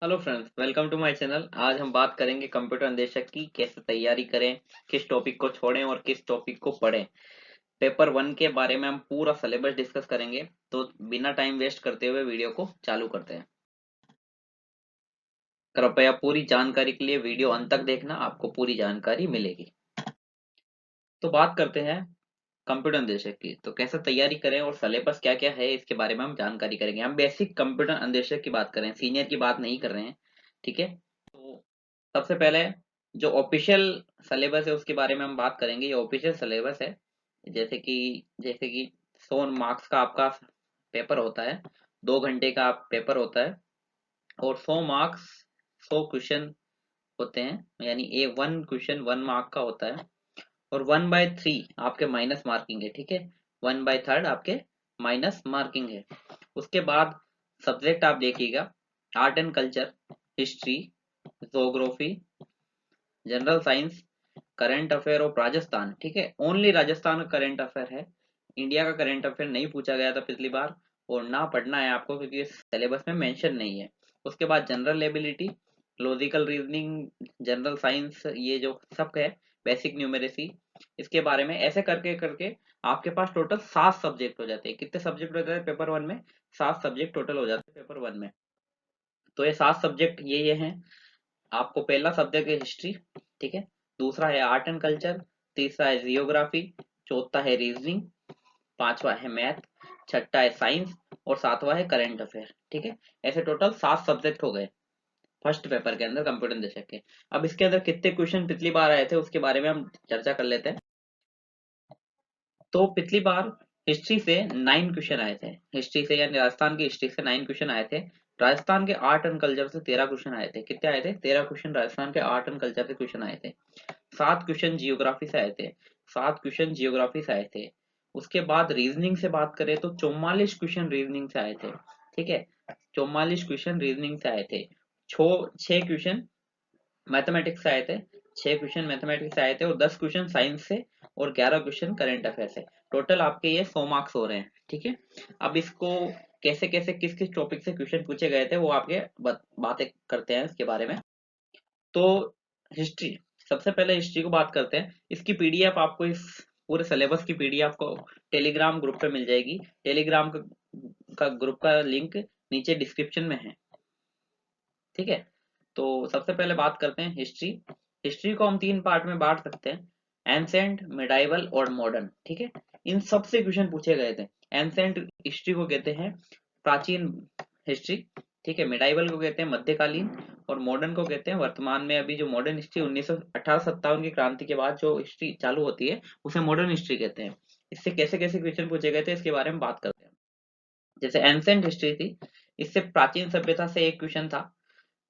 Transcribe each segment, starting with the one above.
Hello friends, welcome to my channel. आज हम बात करेंगे कंप्यूटर अन्वेषक की कैसे तैयारी करें, किस टॉपिक को छोड़ें और किस टॉपिक को पढ़ें। पेपर वन के बारे में हम पूरा सिलेबस डिस्कस करेंगे। तो बिना टाइम वेस्ट करते हुए वीडियो को चालू करते हैं। कृपया पूरी जानकारी के लिए वीडियो अंत तक देखना, आपको पूरी जानकारी मिलेगी। तो बात करते हैं कंप्यूटर अन्वेषक की। तो कैसे तैयारी करें और सिलेबस क्या क्या है इसके बारे में हम जानकारी करेंगे। हम बेसिक कंप्यूटर अन्वेषक की बात करें, सीनियर की बात नहीं कर रहे हैं। ठीक है। तो सबसे पहले जो ऑफिशियल सिलेबस है उसके बारे में हम बात करेंगे। ये ऑफिशियल सिलेबस है। जैसे कि 100 मार्क्स का आपका पेपर होता है, 2 घंटे का पेपर होता है और 100 मार्क्स, 100 क्वेश्चन होते हैं। यानी ए वन क्वेश्चन 1 मार्क का होता है और 1/3 आपके माइनस मार्किंग है। ठीक है, 1/3 आपके माइनस मार्किंग है। उसके बाद सब्जेक्ट आप देखिएगा, art and culture, history, geography, general science, current affair of Rajasthan. ठीक है, ओनली राजस्थान का करंट अफेयर है। इंडिया का करंट अफेयर नहीं पूछा गया था पिछली बार और ना पढ़ना है आपको क्योंकि सिलेबस में मेंशन नहीं है। उसके बाद general ability, logical reasoning, general science, ये जो सब है, बेसिक न्यूमेरेसी, इसके बारे में ऐसे करके करके आपके पास टोटल 7 सब्जेक्ट हो जाते हैं। कितने सब्जेक्ट हो जाते हैं पेपर वन में? 7 सब्जेक्ट टोटल हो जाते हैं पेपर वन में। तो ये 7 सब्जेक्ट ये हैं। आपको पहला सब्जेक्ट है हिस्ट्री। ठीक है, दूसरा है आर्ट एंड कल्चर, तीसरा है जियोग्राफी, चौथा है रीजनिंग, पांचवा है मैथ, छठा है साइंस और सातवां है करंट अफेयर। ठीक है, ऐसे टोटल 7 सब्जेक्ट हो गए फर्स्ट पेपर के अंदर कंप्यूटर दशक के। अब इसके अंदर कितने क्वेश्चन पिछली बार आए थे उसके बारे में हम चर्चा कर लेते हैं। तो पिछली बार हिस्ट्री से 9 क्वेश्चन आए थे। हिस्ट्री से यानी राजस्थान की हिस्ट्री से 9 क्वेश्चन आए थे। राजस्थान के आर्ट एंड कल्चर से 13 क्वेश्चन आए थे। कितने आए थे? 13 क्वेश्चन राजस्थान के आर्ट एंड कल्चर से क्वेश्चन आए थे। 7 क्वेश्चन जियोग्राफी से आए थे। 7 क्वेश्चन जियोग्राफी से आए थे। उसके बाद रीजनिंग से बात करें तो 44 क्वेश्चन रीजनिंग से आए थे। ठीक है, 44 क्वेश्चन रीजनिंग से आए थे। 6 क्वेश्चन मैथमेटिक्स से आए थे। 6 क्वेश्चन मैथमेटिक्स से आए थे और 10 क्वेश्चन साइंस से और 11 क्वेश्चन करंट अफेयर से। टोटल आपके ये 100 मार्क्स हो रहे हैं। ठीक है, अब इसको कैसे कैसे किस किस टॉपिक से क्वेश्चन पूछे गए थे वो आपके बातें करते हैं इसके बारे में। तो हिस्ट्री, सबसे पहले हिस्ट्री को बात करते हैं। इसकी पीडीएफ आपको इस पूरे सिलेबस की पीडीएफ को टेलीग्राम ग्रुप पे मिल जाएगी। टेलीग्राम का ग्रुप का लिंक नीचे डिस्क्रिप्शन में है। ठीक है, तो सबसे पहले बात करते हैं हिस्ट्री। हिस्ट्री को हम 3 पार्ट में बांट सकते हैं, एंसेंट, मिडाइवल और मॉडर्न। ठीक है, इन सबसे क्वेश्चन पूछे गए थे। एंसेंट हिस्ट्री को कहते हैं प्राचीन हिस्ट्री। ठीक है, मिडाइवल को कहते हैं मध्यकालीन और मॉडर्न को कहते हैं वर्तमान में। अभी जो मॉडर्न हिस्ट्री 1918-57 की क्रांति के बाद जो हिस्ट्री चालू होती है उसे मॉडर्न हिस्ट्री कहते हैं। इससे कैसे कैसे क्वेश्चन पूछे गए थे इसके बारे में बात करते हैं। जैसे एंसेंट हिस्ट्री थी, इससे प्राचीन सभ्यता से एक क्वेश्चन था।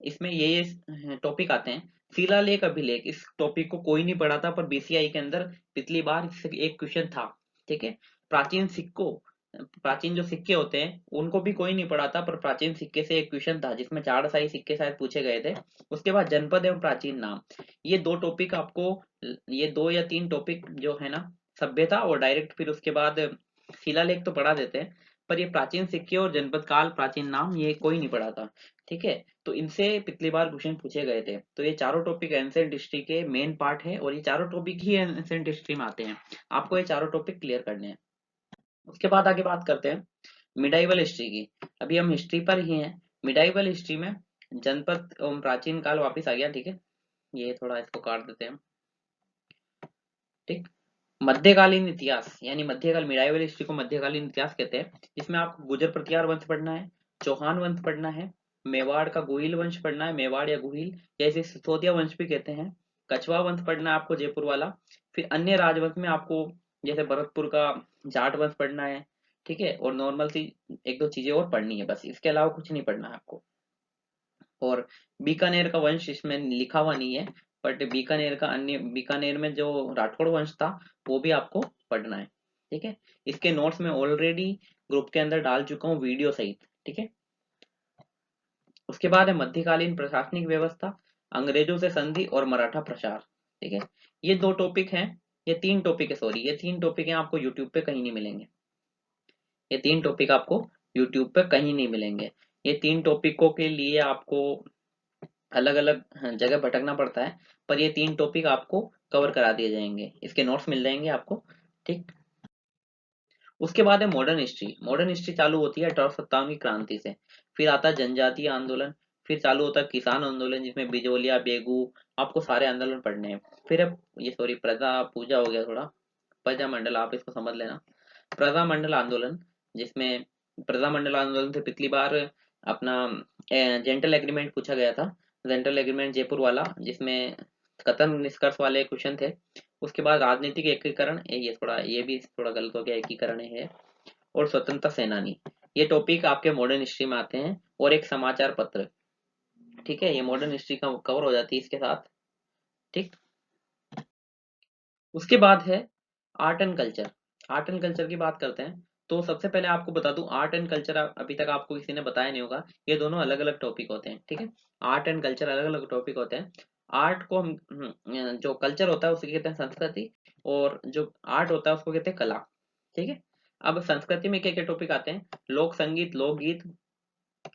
इसमें ये टॉपिक आते हैं। शिलालेख अभिलेख, इस टॉपिक को कोई नहीं पढ़ा था पर बीसीआई के अंदर पिछली बार इससे एक क्वेश्चन था। ठीक है, प्राचीन सिक्कों, प्राचीन जो सिक्के होते हैं उनको भी कोई नहीं पढ़ा था पर प्राचीन सिक्के से एक क्वेश्चन था जिसमें 4 शाही सिक्के शायद पूछे गए थे। उसके बाद जनपद एवं प्राचीन नाम, ये 2 टॉपिक आपको, ये 2 या 3 टॉपिक जो है ना, सभ्यता और डायरेक्ट फिर उसके बाद शिलालेख तो पढ़ा देते हैं पर ये प्राचीन सिक्के और जनपद काल प्राचीन नाम ये कोई नहीं पढ़ा था। ठीक है, तो इनसे पिछली बार क्वेश्चन पूछे गए थे। तो ये चारों टॉपिक एंशिएंट हिस्ट्री के मेन पार्ट है और ये चारों टॉपिक ही एंशिएंट हिस्ट्री में आते हैं। आपको ये चारों टॉपिक क्लियर करने हैं। उसके बाद आगे बात करते हैं मिडाइवल हिस्ट्री की। अभी हम हिस्ट्री पर ही हैं। मिडाइवल हिस्ट्री में जनपद एवं प्राचीन काल वापिस आ गया। ठीक है, ये थोड़ा इसको काट देते हैं हम। ठीक, मध्यकालीन इतिहास यानी मध्यकाल, मिडाइवल हिस्ट्री को मध्यकालीन इतिहास कहते हैं। इसमें आपको गुर्जर प्रतिहार वंश पढ़ना है, चौहान वंश पढ़ना है, मेवाड़ का गुहिल वंश पढ़ना है, मेवाड़ या गुहिल या इसे सिसोदिया वंश भी कहते हैं। कछवा वंश पढ़ना है आपको, जयपुर वाला। फिर अन्य राजवंश में आपको जैसे भरतपुर का जाट वंश पढ़ना है। ठीक है, और नॉर्मल सी 1-2 चीजें और पढ़नी है, बस इसके अलावा कुछ नहीं पढ़ना है आपको। और बीकानेर का वंश इसमें लिखा हुआ नहीं है, बट बीकानेर का अन्य, बीकानेर में जो राठौड़ वंश था वो भी आपको पढ़ना है। ठीक है, इसके नोट्स में ऑलरेडी ग्रुप के अंदर डाल चुका हूँ वीडियो सहित। ठीक है, उसके बाद है मध्यकालीन प्रशासनिक व्यवस्था, अंग्रेजों से संधि और मराठा प्रसार। ठीक है, ये 2 टॉपिक हैं, ये 3 टॉपिक है, सॉरी ये 3 टॉपिक हैं, आपको यूट्यूब पे कहीं नहीं मिलेंगे। ये 3 टॉपिक आपको यूट्यूब पे कहीं नहीं मिलेंगे। ये 3 टॉपिकों के लिए आपको अलग अलग जगह भटकना पड़ता है, पर ये 3 टॉपिक आपको कवर करा दिए जाएंगे, इसके नोट्स मिल जाएंगे आपको। ठीक। उसके बाद है मॉडर्न हिस्ट्री। मॉडर्न हिस्ट्री चालू होती है 1857 की क्रांति से, फिर आता है जनजातीय आंदोलन, फिर चालू होता है किसान आंदोलन जिसमें बिजोलिया, बेगू, आपको सारे आंदोलन पढ़ने हैं। फिर अब ये सॉरी प्रजा पूजा हो गया थोड़ा, प्रजा मंडल आप इसको समझ लेना। प्रजा मंडल आंदोलन, जिसमें प्रजा मंडल आंदोलन से पिछली बार अपना जेंटल एग्रीमेंट पूछा गया था, जेंटल एग्रीमेंट जयपुर वाला, जिसमें कथन निष्कर्ष वाले क्वेश्चन थे। उसके बाद राजनीतिक एकीकरण, ये भी थोड़ा गलत हो गया, एकीकरण है। और स्वतंत्रता सेनानी, ये टॉपिक आपके मॉडर्न हिस्ट्री में आते हैं। और एक समाचार पत्र। ठीक है, ये मॉडर्न हिस्ट्री का कवर हो जाती है इसके साथ। ठीक। उसके बाद है art and culture. Art and culture की बात करते हैं, तो सबसे पहले आपको बता दूं, आर्ट एंड कल्चर अभी तक आपको किसी ने बताया नहीं होगा, ये दोनों अलग अलग टॉपिक होते हैं। ठीक है, आर्ट एंड कल्चर अलग अलग टॉपिक होते हैं। आर्ट को हम जो कल्चर होता है उसे कहते हैं संस्कृति, और जो आर्ट होता है उसको कहते हैं कला। ठीक है। अब संस्कृति में क्या क्या टॉपिक आते हैं? लोक संगीत, लोकगीत,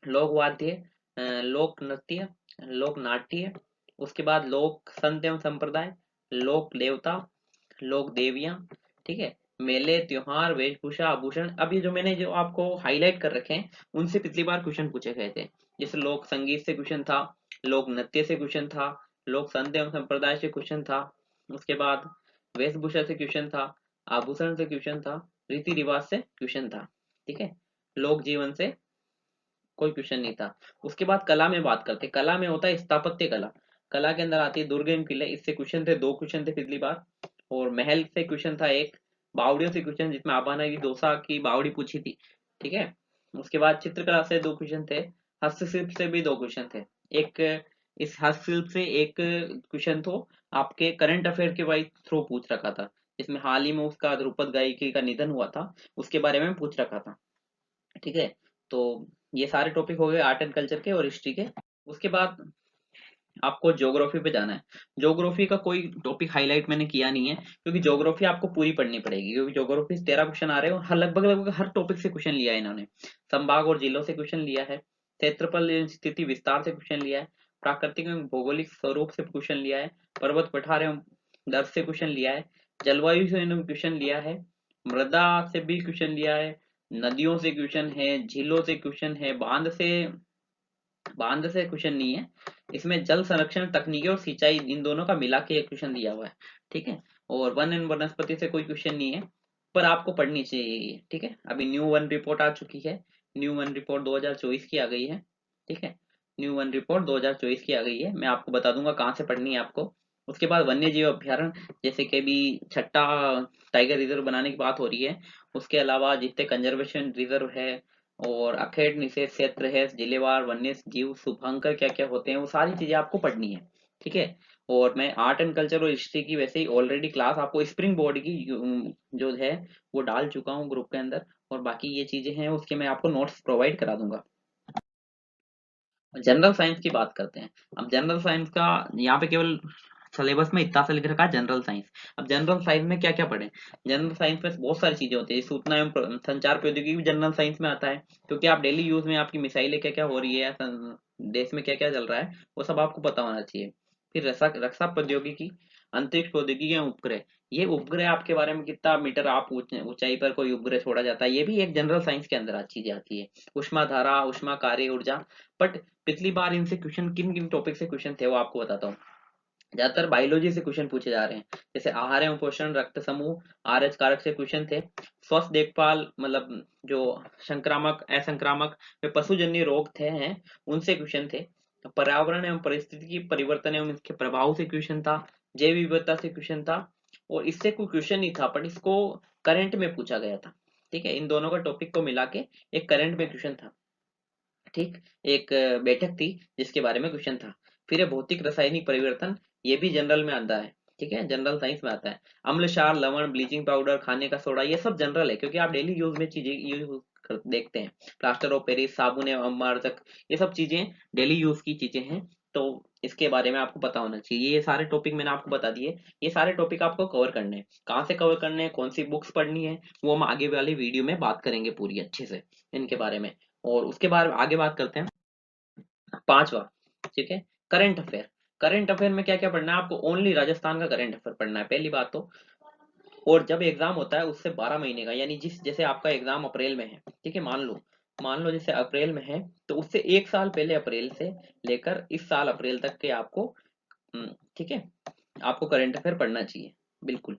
लोक वाद्य, लोक नृत्य, लोक नाट्य, उसके बाद लोक संत एवं संप्रदाय, लोक देवता, लोक देवियां। ठीक है। मेले, त्योहार, वेशभूषा, आभूषण। अब ये जो मैंने जो आपको हाईलाइट कर रखे हैं, उनसे पिछली बार क्वेश्चन पूछे गए थे। जैसे लोक संगीत से क्वेश्चन था, लोक नृत्य से क्वेश्चन था, लोक संत एवं संप्रदाय से क्वेश्चन था, उसके बाद वेशभूषा से क्वेश्चन था, आभूषण से क्वेश्चन था, रीति रिवाज से क्वेश्चन था। ठीक है। लोक जीवन से कोई क्वेश्चन नहीं था। उसके बाद कला में बात करते हैं। कला में होता है स्थापत्य कला। कला के अंदर आती है दुर्ग एवं किले, इससे क्वेश्चन थे, 2 क्वेश्चन थे पिछली बार। और महल से क्वेश्चन था एक। बावड़ियों से क्वेश्चन, जिसमें आबाना की दोसा की बावड़ी पूछी थी। ठीक है। उसके बाद चित्रकला से 2 क्वेश्चन थे। हस्तशिल्प से भी 2 क्वेश्चन थे। एक इस हस्तशिल्प से एक क्वेश्चन तो आपके करंट अफेयर के वाइज थ्रू पूछ रखा था, जिसमें हाल ही में उसका द्रुपद गायकी का निधन हुआ था, उसके बारे में पूछ रखा था। ठीक है। तो ये सारे टॉपिक हो गए आर्ट एंड कल्चर के और हिस्ट्री के। उसके बाद आपको ज्योग्राफी पे जाना है। ज्योग्राफी का कोई टॉपिक हाईलाइट मैंने किया नहीं है, क्योंकि ज्योग्राफी आपको पूरी पढ़नी पड़ेगी, क्योंकि ज्योग्राफी से 13 क्वेश्चन आ रहे हैं और लगभग लगभग हर टॉपिक से क्वेश्चन लिया है इन्होंने। संभाग और जिलों से क्वेश्चन लिया है, क्षेत्रफल एवं स्थिति विस्तार से क्वेश्चन लिया है, प्राकृतिक एवं भौगोलिक स्वरूप से क्वेश्चन लिया है, पर्वत पठार एवं दर से क्वेश्चन लिया है, जलवायु से क्वेश्चन लिया है, मृदा से भी क्वेश्चन लिया है, नदियों से क्वेश्चन है, झीलों से क्वेश्चन है, बांध से क्वेश्चन नहीं है। इसमें जल संरक्षण तकनीकी और सिंचाई, इन दोनों का मिला के एक क्वेश्चन दिया हुआ है। ठीक है। और वन एंड वनस्पति से कोई क्वेश्चन नहीं है, पर आपको पढ़नी चाहिए ये। ठीक है। अभी न्यू वन रिपोर्ट आ चुकी है, न्यू वन रिपोर्ट 2024 की आ गई है। ठीक है। न्यू वन रिपोर्ट 2024 की आ गई है, मैं आपको बता दूंगा कहाँ से पढ़नी है आपको। उसके बाद वन्य जीव अभ्यारण्य, जैसे कि भी छठा टाइगर रिजर्व बनाने की बात हो रही है, उसके अलावा जितने कंजर्वेशन रिजर्व है और अखेट निषेध क्षेत्र है, जिलेवार वन्य जीव शुभांकर क्या क्या होते हैं, वो सारी चीजें आपको पढ़नी है। ठीक है। और मैं आर्ट एंड कल्चर और हिस्ट्री की वैसे ही ऑलरेडी क्लास आपको स्प्रिंग बोर्ड की जो है वो डाल चुका हूँ ग्रुप के अंदर, और बाकी ये चीजें हैं उसके मैं आपको नोट्स प्रोवाइड करा दूंगा। जनरल साइंस की बात करते हैं। अब जनरल साइंस का यहाँ पे केवल सिलेबस में इतना सा लिख रखा है जनरल साइंस। अब जनरल साइंस में क्या क्या पढ़े? जनरल साइंस में बहुत सारी चीजें होती है, सूचना एवं संचार प्रौद्योगिकी भी जनरल साइंस में आता है, क्योंकि आप डेली यूज में आपकी मिसाइलें क्या क्या हो रही है, देश में क्या क्या चल रहा है, वो सब आपको पता होना चाहिए। फिर रक्षा रक्षा प्रौद्योगिकी, अंतरिक्ष प्रौद्योगिकी या उपग्रह। ये उपग्रह आपके बारे में, कितना मीटर आप ऊंचाई पर कोई उपग्रह छोड़ा जाता है, ये भी एक जनरल साइंस के अंदर चीजें आती है। उष्मा धारा, उष्मा कार्य ऊर्जा। बट पिछली बार इनसे क्वेश्चन किन किन टॉपिक से क्वेश्चन थे वो आपको बताता हूँ। ज्यादातर बायोलॉजी से क्वेश्चन पूछे जा रहे हैं, जैसे आहार एवं पोषण, रक्त समूह, आरएच कारक से क्वेश्चन थे। स्वस्थ देखभाल, मतलब जो संक्रामक असंक्रामक में पशुजन्य रोग थे हैं, उनसे क्वेश्चन थे। पर्यावरण एवं परिस्थिति की परिवर्तन एवं इसके प्रभाव से क्वेश्चन था। जैव विविधता से क्वेश्चन था। और इससे कोई क्वेश्चन नहीं था, बट इसको करंट में पूछा गया था। ठीक है, इन दोनों का टॉपिक को मिला के एक करंट में क्वेश्चन था। ठीक। एक बैठक थी जिसके बारे में क्वेश्चन था। फिर है भौतिक रासायनिक परिवर्तन, ये भी जनरल में आता है। ठीक है, जनरल साइंस में आता है। अम्ल, क्षार, लवण, ब्लीचिंग पाउडर, खाने का सोडा, ये सब जनरल है, क्योंकि आप डेली यूज में चीजें यूज देखते हैं। प्लास्टर ऑफ पेरिस, साबुन एवं अम्लमार्जक, ये सब चीजें डेली यूज की चीजें हैं, तो इसके बारे में आपको पता होना चाहिए। ये सारे टॉपिक मैंने आपको बता दिए। ये सारे टॉपिक आपको कवर करने हैं, कहाँ से कवर करने हैं, कौन सी बुक्स पढ़नी है, वो हम आगे वाली वीडियो में बात करेंगे पूरी अच्छे से इनके बारे में। और उसके बाद आगे बात करते हैं 5वां। ठीक है, करंट अफेयर में क्या क्या पढ़ना है आपको? ओनली राजस्थान का करंट अफेयर पढ़ना है पहली बात तो। और जब एग्जाम होता है उससे 12 महीने का, यानी जैसे आपका एग्जाम अप्रैल में है, ठीक है, मान लो जैसे अप्रैल में है, तो उससे 1 साल पहले अप्रैल से लेकर इस साल अप्रैल तक के आपको, ठीक है, आपको करंट अफेयर पढ़ना चाहिए, बिल्कुल।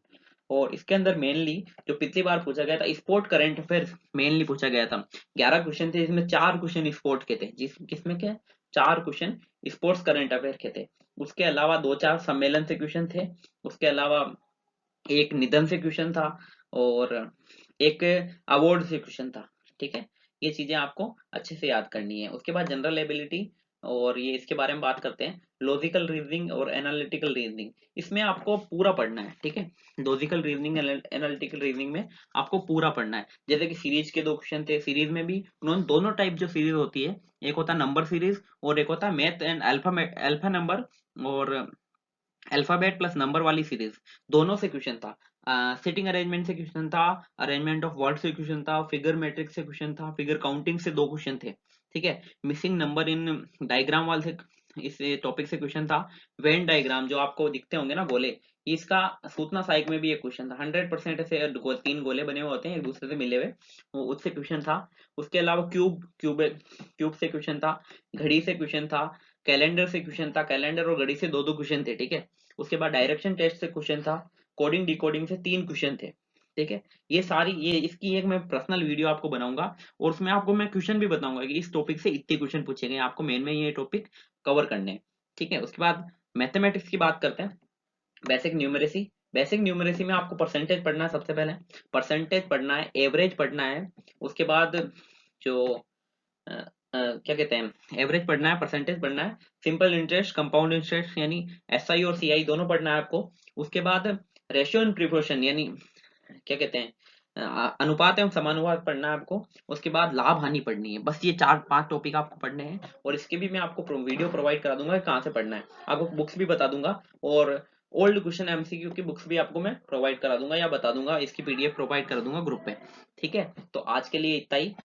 और इसके अंदर मेनली जो पिछली बार पूछा गया था स्पोर्ट करंट अफेयर मेनली पूछा गया था। 11 क्वेश्चन थे, इसमें 4 क्वेश्चन स्पोर्ट के थे, किसमें क्या, 4 क्वेश्चन स्पोर्ट्स करंट अफेयर के थे। उसके अलावा 2-4 सम्मेलन से क्वेश्चन थे। उसके अलावा एक निधन से क्वेश्चन था, और एक अवार्ड से क्वेश्चन था, ठीक है। ये चीजें आपको अच्छे से याद करनी है। उसके बाद जनरल एबिलिटी, और ये इसके बारे में बात करते हैं। लॉजिकल रीजनिंग और एनालिटिकल रीजनिंग, इसमें आपको पूरा पढ़ना है, ठीक है। लॉजिकल रीजनिंग, एनालिटिकल रीजनिंग में आपको पूरा पढ़ना है। जैसे कि सीरीज के 2 क्वेश्चन थे, सीरीज में भी उन्होंने दोनों टाइप जो सीरीज होती है, एक होता है नंबर सीरीज और एक होता है मैथ एंड अल्फा नंबर और अल्फाबेट प्लस नंबर वाली सीरीज, दोनों से क्वेश्चन था। सिटिंग अरेंजमेंट से क्वेश्चन था, अरेंजमेंट ऑफ वर्ड से क्वेश्चन था, फिगर मैट्रिक से क्वेश्चन था, फिगर काउंटिंग से 2 क्वेश्चन थे, ठीक है। मिसिंग नंबर इन डायग्राम वाले से, इस टॉपिक से क्वेश्चन था। वेन डायग्राम जो आपको दिखते होंगे ना गोले, इसका सूचना सहायक में भी एक क्वेश्चन था। 100% ऐसे 3 गोले बने हुए होते हैं एक दूसरे से मिले हुए, वो उससे क्वेश्चन था। उसके अलावा क्यूब से क्वेश्चन था, घड़ी से क्वेश्चन था, कैलेंडर से क्वेश्चन था, कैलेंडर और घड़ी से 2-2 क्वेश्चन थे, ठीक है। उसके बाद डायरेक्शन टेस्ट से क्वेश्चन था, कोडिंग डिकोडिंग से 3 क्वेश्चन थे, ठीक है। ये इसकी एक मैं पर्सनल वीडियो आपको बनाऊंगा, और उसमें आपको मैं क्वेश्चन भी बताऊंगा कि इस टॉपिक से इतने क्वेश्चन पूछे गए, आपको मेन में ये टॉपिक कवर करने हैं, ठीक है। उसके बाद मैथमेटिक्स की बात करते हैं। बेसिक न्यूमरेसी में आपको परसेंटेज पढ़ना है, सबसे पहले परसेंटेज पढ़ना है, एवरेज पढ़ना है। उसके बाद जो क्या कहते हैं, एवरेज पढ़ना है, परसेंटेज पढ़ना है, सिंपल इंटरेस्ट, कंपाउंड इंटरेस्ट यानी एसआई और सीआई दोनों पढ़ना है आपको। उसके बाद रेशियो एंड प्रिपोर्शन यानी क्या कहते हैं, अनुपात एवं समानुपात पढ़ना है आपको। उसके बाद लाभ हानि पढ़नी है। बस ये 4-5 टॉपिक आपको पढ़ने हैं, और इसके भी मैं आपको वीडियो प्रोवाइड करा दूंगा कि कहाँ से पढ़ना है, आपको बुक्स भी बता दूंगा, और ओल्ड क्वेश्चन एमसीक्यू की बुक्स भी आपको मैं प्रोवाइड करा दूंगा या बता दूंगा, इसकी पीडीएफ प्रोवाइड कर दूंगा ग्रुप पे, ठीक है। तो आज के लिए इतना ही।